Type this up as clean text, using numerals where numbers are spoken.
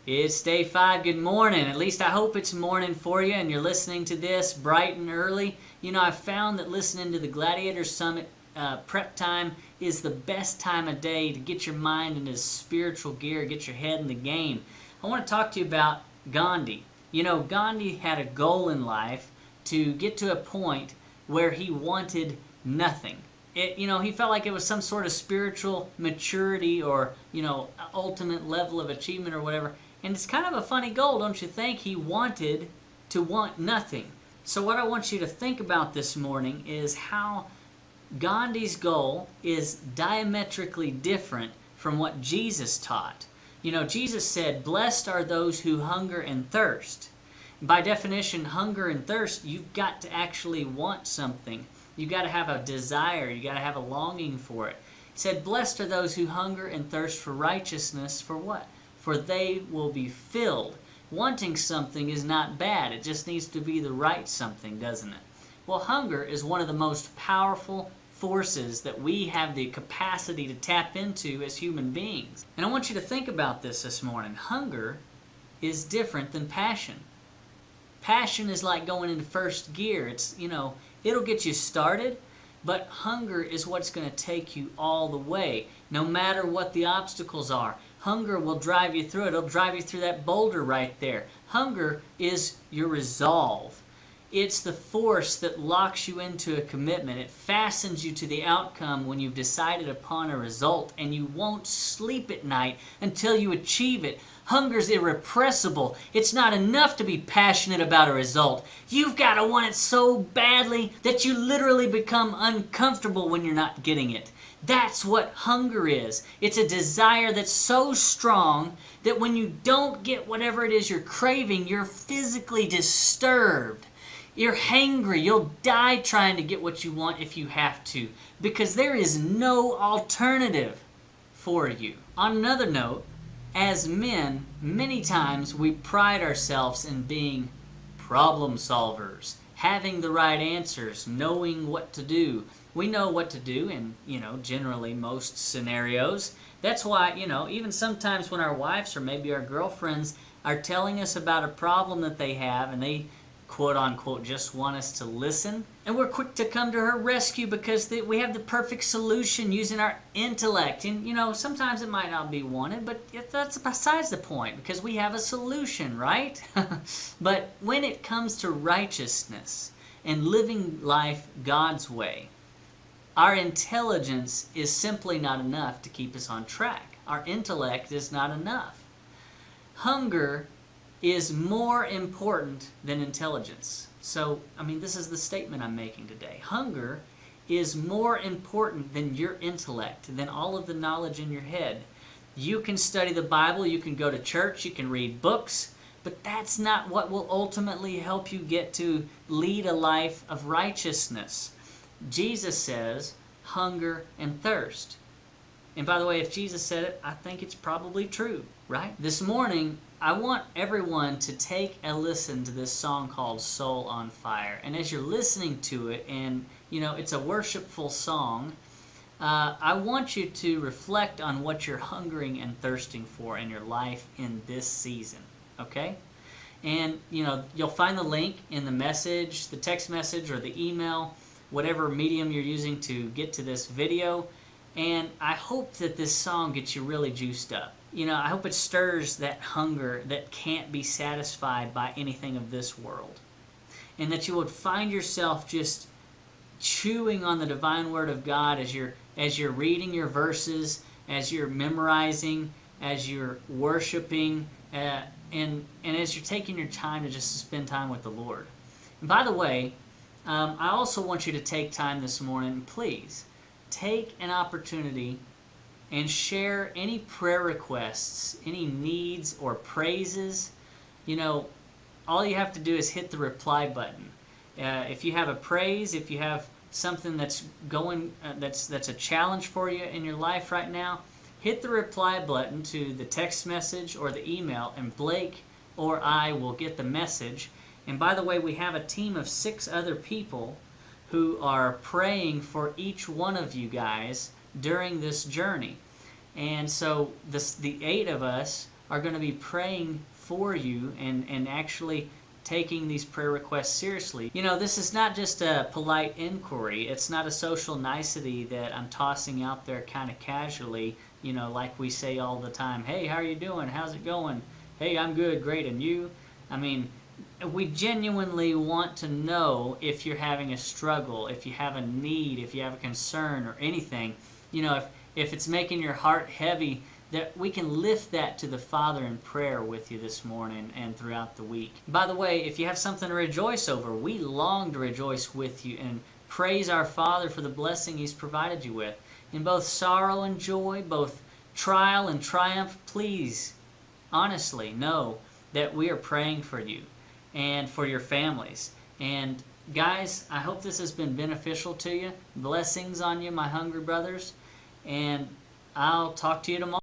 It's day 5. Good morning. At least I hope it's morning for you and you're listening to this bright and early. You know, I've found that listening to the Gladiator Summit prep time is the best time of day to get your mind into spiritual gear, get your head in the game. I want to talk to you about Gandhi. You know, Gandhi had a goal in life to get to a point where he wanted nothing. He felt like it was some sort of spiritual maturity or, ultimate level of achievement or whatever. And it's kind of a funny goal, don't you think? He wanted to want nothing. So what I want you to think about this morning is how Gandhi's goal is diametrically different from what Jesus taught. You know, Jesus said, "Blessed are those who hunger and thirst." By definition, hunger and thirst, you've got to actually want something. You've got to have a desire. You've got to have a longing for it. He said, "Blessed are those who hunger and thirst for righteousness." For what? For they will be filled. Wanting something is not bad. It just needs to be the right something, doesn't it? Well, hunger is one of the most powerful forces that we have the capacity to tap into as human beings. And I want you to think about this morning. Hunger is different than passion. Passion is like going into first gear. It'll get you started, but hunger is what's going to take you all the way, no matter what the obstacles are. Hunger will drive you through it. It'll drive you through that boulder right there. Hunger is your resolve. It's the force that locks you into a commitment. It fastens you to the outcome when you've decided upon a result, and you won't sleep at night until you achieve it. Hunger's irrepressible. It's not enough to be passionate about a result. You've got to want it so badly that you literally become uncomfortable when you're not getting it. That's what hunger is. It's a desire that's so strong that when you don't get whatever it is you're craving, you're physically disturbed. You're hangry. You'll die trying to get what you want if you have to, because there is no alternative for you. On another note, as men, many times we pride ourselves in being problem solvers, having the right answers, knowing what to do. We know what to do in, generally most scenarios. That's why, even sometimes when our wives or maybe our girlfriends are telling us about a problem that they have and they quote unquote just want us to listen, and we're quick to come to her rescue because we have the perfect solution using our intellect. And sometimes it might not be wanted, but that's besides the point, because we have a solution, right? But when it comes to righteousness and living life God's way, our intelligence is simply not enough to keep us on track. Our intellect is not enough. Hunger is more important than intelligence. So, this is the statement I'm making today. Hunger is more important than your intellect, than all of the knowledge in your head. You can study the Bible, you can go to church, you can read books, but that's not what will ultimately help you get to lead a life of righteousness. Jesus says, hunger and thirst. And by the way, if Jesus said it, I think it's probably true, right? This morning, I want everyone to take a listen to this song called Soul on Fire. And as you're listening to it, and it's a worshipful song, I want you to reflect on what you're hungering and thirsting for in your life in this season, okay? And, you'll find the link in the message, the text message, or the email, whatever medium you're using to get to this video. And I hope that this song gets you really juiced up. I hope it stirs that hunger that can't be satisfied by anything of this world. And that you would find yourself just chewing on the divine word of God as you're reading your verses, as you're memorizing, as you're worshiping, and as you're taking your time to just spend time with the Lord. And by the way, I also want you to take time this morning, please, take an opportunity and share any prayer requests, any needs or praises. All you have to do is hit the reply button. If you have a praise, if you have something that's going, that's a challenge for you in your life right now, hit the reply button to the text message or the email, and Blake or I will get the message. And by the way, we have a team of 6 other people who are praying for each one of you guys during this journey. And so the 8 of us are going to be praying for you and actually taking these prayer requests seriously. You know, this is not just a polite inquiry. It's not a social nicety that I'm tossing out there kind of casually, you know, like we say all the time. Hey, how are you doing? How's it going? Hey, I'm good, great, and you? I mean, we genuinely want to know if you're having a struggle, if you have a need, if you have a concern or anything. You know, if it's making your heart heavy, that we can lift that to the Father in prayer with you this morning and throughout the week. By the way, if you have something to rejoice over, we long to rejoice with you and praise our Father for the blessing He's provided you with. In both sorrow and joy, both trial and triumph, please, honestly, know that we are praying for you and for your families. And guys, I hope this has been beneficial to you. Blessings on you, my hungry brothers. And I'll talk to you tomorrow.